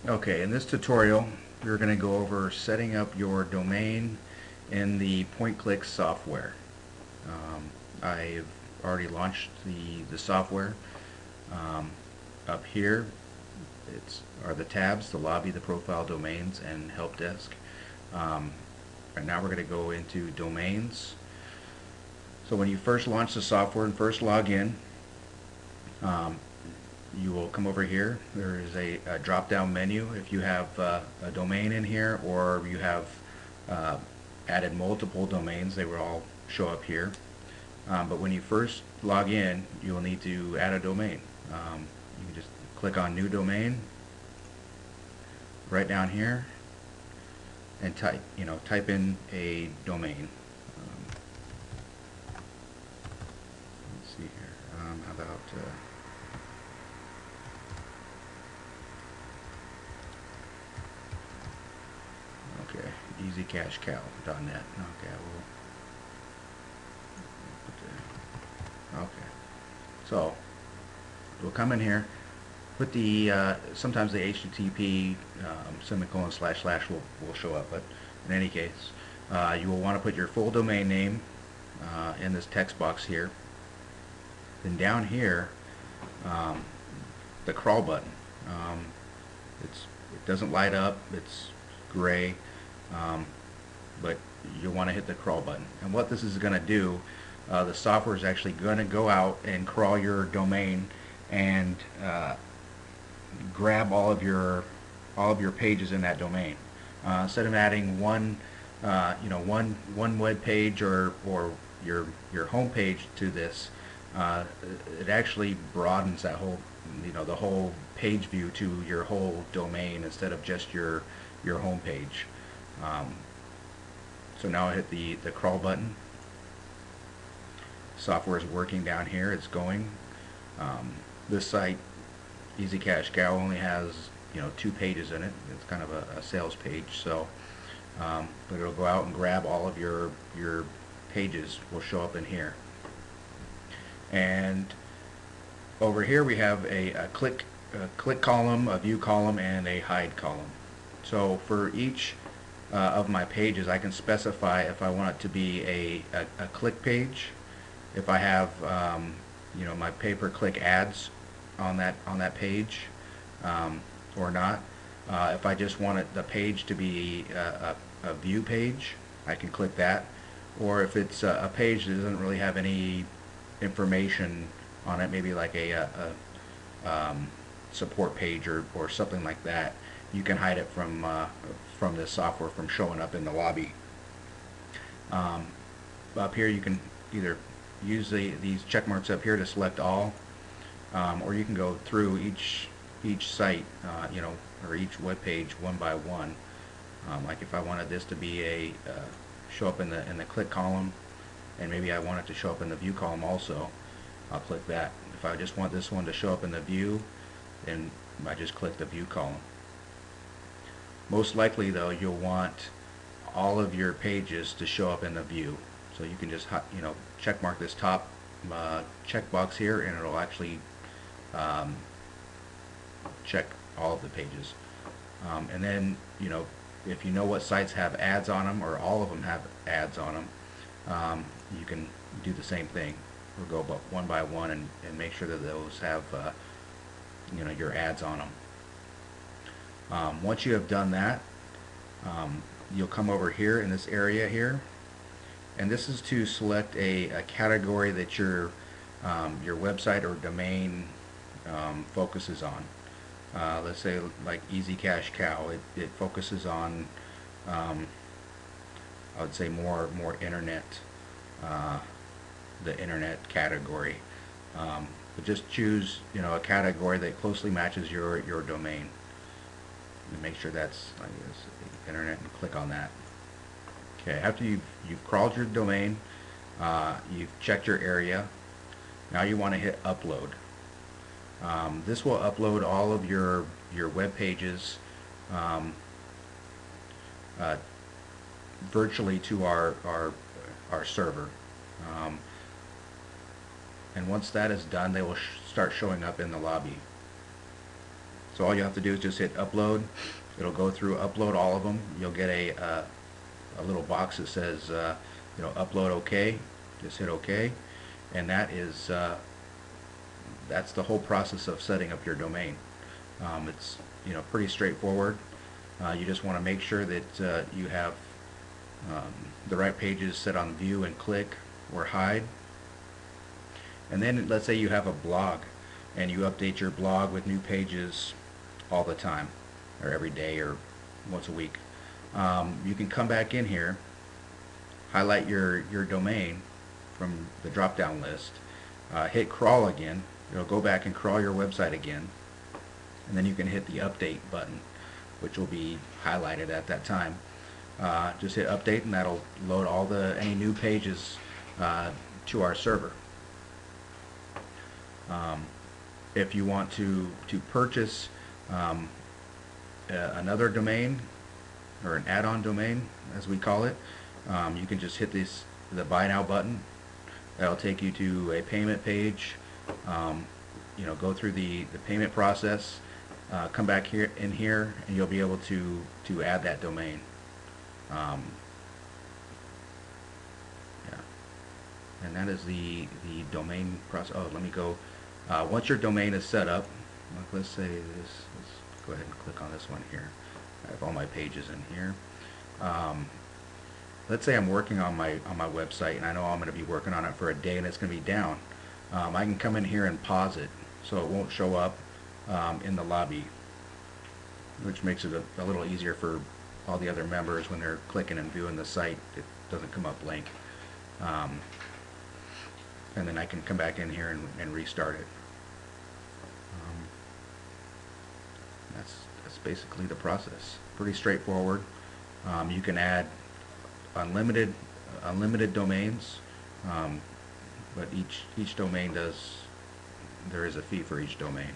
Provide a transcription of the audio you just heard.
Okay, in this tutorial we're going to go over setting up your domain in the PointClick software. I've already launched the software. Um, Up here are the tabs: the lobby, the profile, domains, and help desk. Right now we're going to go into domains. So when you first launch the software and first log in, um, you will come over here. There is a drop-down menu if you have a domain in here, or you have uh, added multiple domains. They will all show up here. But when you first log in, you will need to add a domain. You can just click on New Domain right down here and type in a domain. Let's see here. How about okay, easycashcow.net. Okay, okay. So we'll come in here, put the sometimes the HTTP semicolon slash slash will show up, but in any case, you will want to put your full domain name in this text box here. Then down here, um, the crawl button. Um, it doesn't light up. It's gray, um, but you'll want to hit the crawl button. And what this is going to do, the software is actually going to go out and crawl your domain and grab all of your pages in that domain. Instead of adding one web page or your home page to this, it actually broadens that whole the whole page view to your whole domain instead of just your home page. So now I hit the crawl button. Software is working down here. It's going. This site, Easy Cash Cow, only has 2 pages in it. It's kind of a sales page. So, but it'll go out and grab all of your pages. Will show up in here. And over here we have a click column, a view column, and a hide column. So for each of my pages, I can specify if I want it to be a click page, if I have my pay-per-click ads on that page, or not. If I just want the page to be a view page, I can click that. Or if it's a page that doesn't really have any information on it, maybe like a support page or something like that, you can hide it from this software from showing up in the lobby. Up here you can either use these check marks up here to select all, or you can go through each site, or each web page one by one. Like if I wanted this to be show up in the click column, and maybe I want it to show up in the view column also, I'll click that. If I just want this one to show up in the view, then I just click the view column. Most likely though, you'll want all of your pages to show up in the view. So you can just check mark this top checkbox here, and it'll actually check all of the pages. And then if you know what sites have ads on them, or all of them have ads on them, you can do the same thing. We'll go one by one and make sure that those have your ads on them. Once you have done that, you'll come over here in this area here, and this is to select a category that your website or domain focuses on. Let's say like Easy Cash Cow, it focuses on I would say more internet, the internet category. But just choose a category that closely matches your domain, and make sure that's, I guess, internet, and click on that. Okay, after you've crawled your domain, you've checked your area, now you want to hit upload. This will upload all of your web pages virtually to our server. And once that is done, they will start showing up in the lobby. So all you have to do is just hit upload. It'll go through, upload all of them. You'll get a little box that says, upload OK. Just hit OK, and that's the whole process of setting up your domain. It's pretty straightforward. You just want to make sure that you have the right pages set on view and click or hide. And then let's say you have a blog and you update your blog with new pages all the time, or every day, or once a week. You can come back in here, highlight your domain from the drop down list, hit crawl again. It'll go back and crawl your website again, and then you can hit the update button, which will be highlighted at that time. Just hit update, and that'll load any new pages to our server. If you want to purchase another domain, or an add-on domain as we call it, you can just hit the buy now button. That'll take you to a payment page. Go through the payment process, come back here, and you'll be able to add that domain. Yeah. And that is the domain process. Oh, let me go. Once your domain is set up, like let's say this. Let's go ahead and click on this one here. I have all my pages in here. Let's say I'm working on my website, and I know I'm going to be working on it for a day, and it's going to be down. I can come in here and pause it, so it won't show up in the lobby, which makes it a little easier for all the other members when they're clicking and viewing the site. It doesn't come up blank. And then I can come back in here and restart it. That's basically the process. Pretty straightforward. You can add unlimited domains, but each domain there is a fee for each domain.